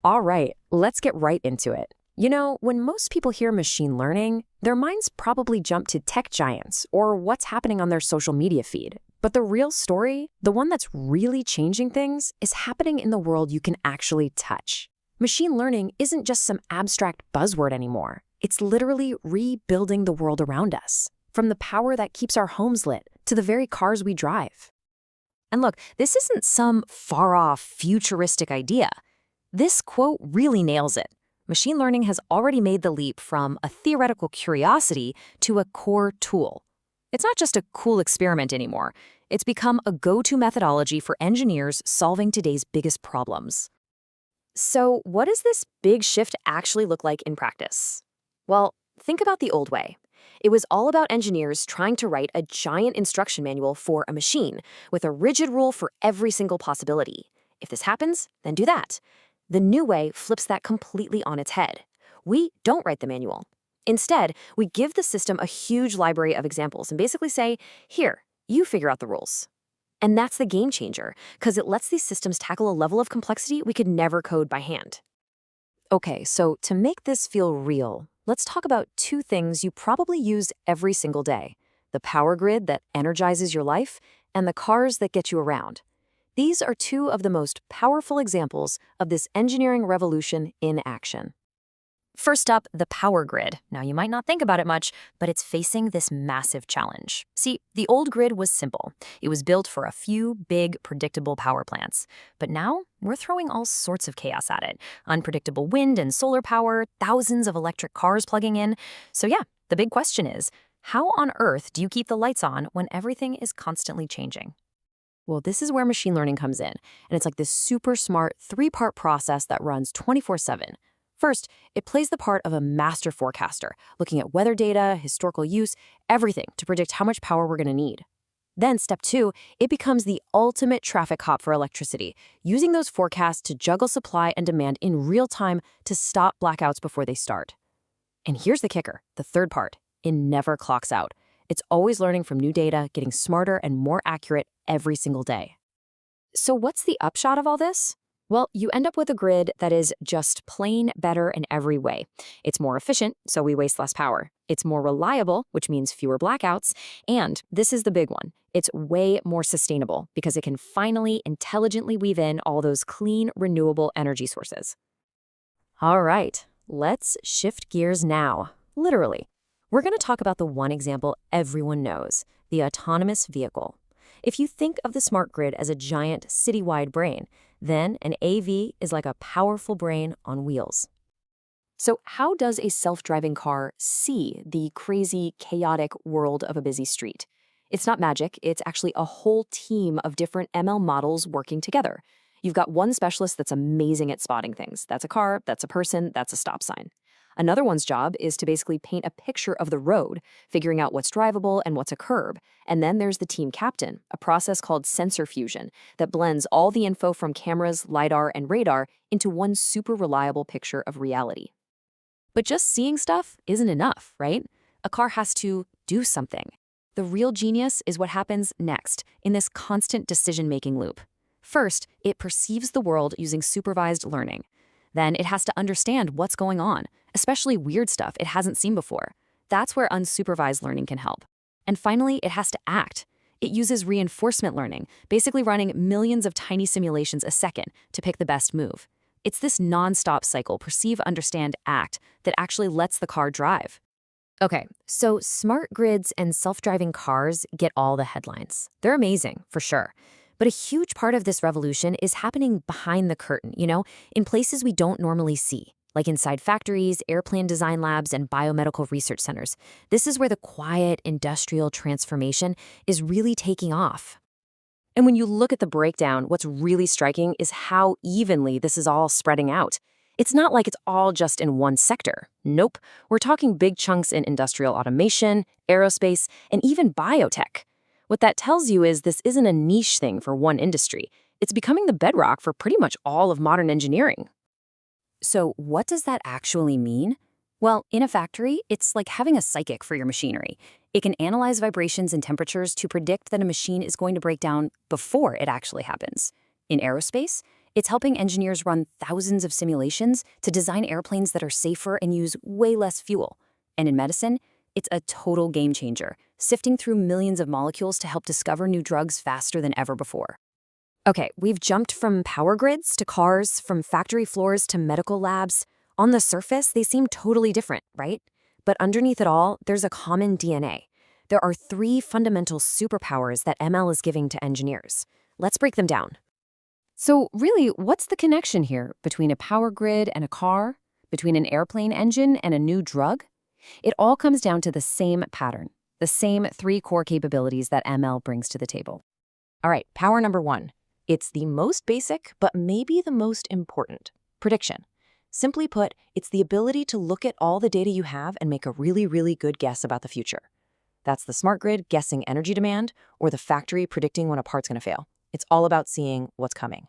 All right, let's get right into it. When most people hear machine learning, their minds probably jump to tech giants or what's happening on their social media feed. But the real story, the one that's really changing things, is happening in the world you can actually touch. Machine learning isn't just some abstract buzzword anymore. It's literally rebuilding the world around us, from the power that keeps our homes lit to the very cars we drive. And look, this isn't some far-off, futuristic idea. This quote really nails it. Machine learning has already made the leap from a theoretical curiosity to a core tool. It's not just a cool experiment anymore. It's become a go-to methodology for engineers solving today's biggest problems. So, what does this big shift actually look like in practice? Well, think about the old way. It was all about engineers trying to write a giant instruction manual for a machine with a rigid rule for every single possibility. If this happens, then do that. The new way flips that completely on its head. We don't write the manual. Instead, we give the system a huge library of examples and basically say, here, you figure out the rules. And that's the game changer, because it lets these systems tackle a level of complexity we could never code by hand. Okay, so to make this feel real, let's talk about two things you probably use every single day: the power grid that energizes your life and the cars that get you around. These are two of the most powerful examples of this engineering revolution in action. First up, the power grid. Now, you might not think about it much, but it's facing this massive challenge. See, the old grid was simple. It was built for a few big, predictable power plants. But now, we're throwing all sorts of chaos at it. Unpredictable wind and solar power, thousands of electric cars plugging in. So yeah, the big question is, how on earth do you keep the lights on when everything is constantly changing? Well, this is where machine learning comes in, and it's like this super smart three-part process that runs 24/7. First, it plays the part of a master forecaster, looking at weather data, historical use, everything to predict how much power we're going to need. Then, step two, it becomes the ultimate traffic cop for electricity, using those forecasts to juggle supply and demand in real time to stop blackouts before they start. And here's the kicker, the third part: it never clocks out. It's always learning from new data, getting smarter and more accurate every single day. So what's the upshot of all this? Well, you end up with a grid that is just plain better in every way. It's more efficient, so we waste less power. It's more reliable, which means fewer blackouts. And this is the big one. It's way more sustainable because it can finally intelligently weave in all those clean, renewable energy sources. All right, let's shift gears now. Literally. We're going to talk about the one example everyone knows, the autonomous vehicle. If you think of the smart grid as a giant citywide brain, then an AV is like a powerful brain on wheels. So how does a self-driving car see the crazy, chaotic world of a busy street? It's not magic, it's actually a whole team of different ML models working together. You've got one specialist that's amazing at spotting things. That's a car, that's a person, that's a stop sign. Another one's job is to basically paint a picture of the road, figuring out what's drivable and what's a curb. And then there's the team captain, a process called sensor fusion that blends all the info from cameras, LiDAR, and radar into one super reliable picture of reality. But just seeing stuff isn't enough, right? A car has to do something. The real genius is what happens next in this constant decision-making loop. First, it perceives the world using supervised learning. Then it has to understand what's going on, especially weird stuff it hasn't seen before. That's where unsupervised learning can help. And finally, it has to act. It uses reinforcement learning, basically running millions of tiny simulations a second to pick the best move. It's this non-stop cycle, perceive, understand, act, that actually lets the car drive. Okay, so smart grids and self-driving cars get all the headlines. They're amazing, for sure. But a huge part of this revolution is happening behind the curtain, in places we don't normally see, like inside factories, airplane design labs, and biomedical research centers. This is where the quiet industrial transformation is really taking off. And when you look at the breakdown, what's really striking is how evenly this is all spreading out. It's not like it's all just in one sector. Nope, we're talking big chunks in industrial automation, aerospace, and even biotech. What that tells you is this isn't a niche thing for one industry. It's becoming the bedrock for pretty much all of modern engineering. So what does that actually mean? Well, in a factory, it's like having a psychic for your machinery. It can analyze vibrations and temperatures to predict that a machine is going to break down before it actually happens. In aerospace, It's helping engineers run thousands of simulations to design airplanes that are safer and use way less fuel. And in medicine, it's a total game changer, sifting through millions of molecules to help discover new drugs faster than ever before. Okay, we've jumped from power grids to cars, from factory floors to medical labs. On the surface, they seem totally different, right? But underneath it all, there's a common DNA. There are 3 fundamental superpowers that ML is giving to engineers. Let's break them down. So really, what's the connection here between a power grid and a car? Between an airplane engine and a new drug? It all comes down to the same pattern, the same 3 core capabilities that ML brings to the table. All right, power number 1. It's the most basic, but maybe the most important. Prediction. Simply put, it's the ability to look at all the data you have and make a really, really good guess about the future. That's the smart grid guessing energy demand, or the factory predicting when a part's going to fail. It's all about seeing what's coming.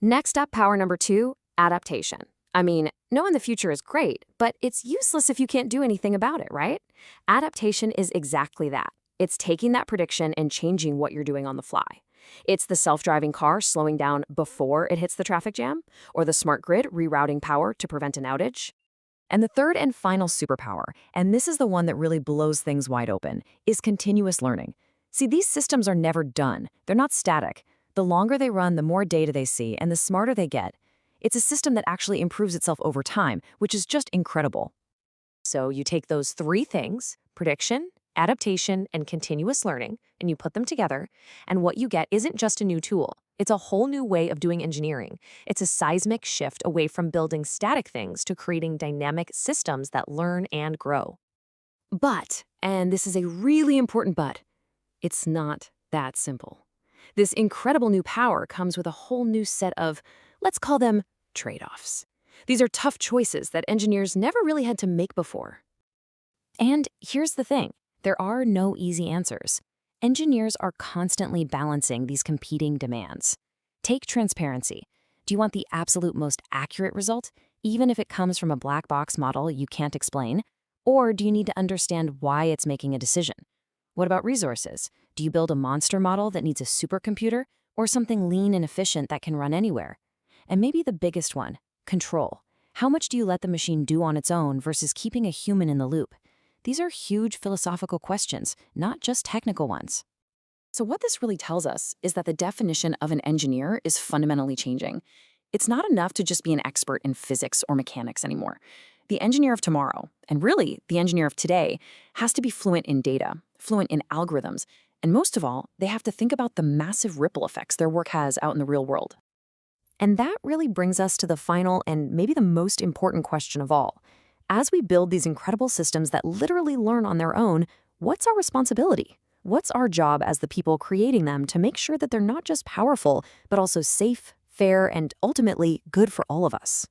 Next up, power number 2, adaptation. I mean, knowing the future is great, but it's useless if you can't do anything about it, right? Adaptation is exactly that. It's taking that prediction and changing what you're doing on the fly. It's the self-driving car slowing down before it hits the traffic jam, or the smart grid rerouting power to prevent an outage. And the third and final superpower, and this is the one that really blows things wide open, is continuous learning. See, these systems are never done. They're not static. The longer they run, the more data they see, and the smarter they get. It's a system that actually improves itself over time, which is just incredible. So you take those 3 things, prediction, adaptation, and continuous learning, and you put them together, and what you get isn't just a new tool. It's a whole new way of doing engineering. It's a seismic shift away from building static things to creating dynamic systems that learn and grow. But, and this is a really important but, it's not that simple. This incredible new power comes with a whole new set of, let's call them, trade-offs. These are tough choices that engineers never really had to make before. And here's the thing. There are no easy answers. Engineers are constantly balancing these competing demands. Take transparency. Do you want the absolute most accurate result, even if it comes from a black box model you can't explain? Or do you need to understand why it's making a decision? What about resources? Do you build a monster model that needs a supercomputer, or something lean and efficient that can run anywhere? And maybe the biggest one, control. How much do you let the machine do on its own versus keeping a human in the loop? These are huge philosophical questions, not just technical ones. So what this really tells us is that the definition of an engineer is fundamentally changing. It's not enough to just be an expert in physics or mechanics anymore. The engineer of tomorrow, and really the engineer of today, has to be fluent in data, fluent in algorithms, and most of all, they have to think about the massive ripple effects their work has out in the real world. And that really brings us to the final and maybe the most important question of all. As we build these incredible systems that literally learn on their own, what's our responsibility? What's our job as the people creating them to make sure that they're not just powerful, but also safe, fair, and ultimately good for all of us?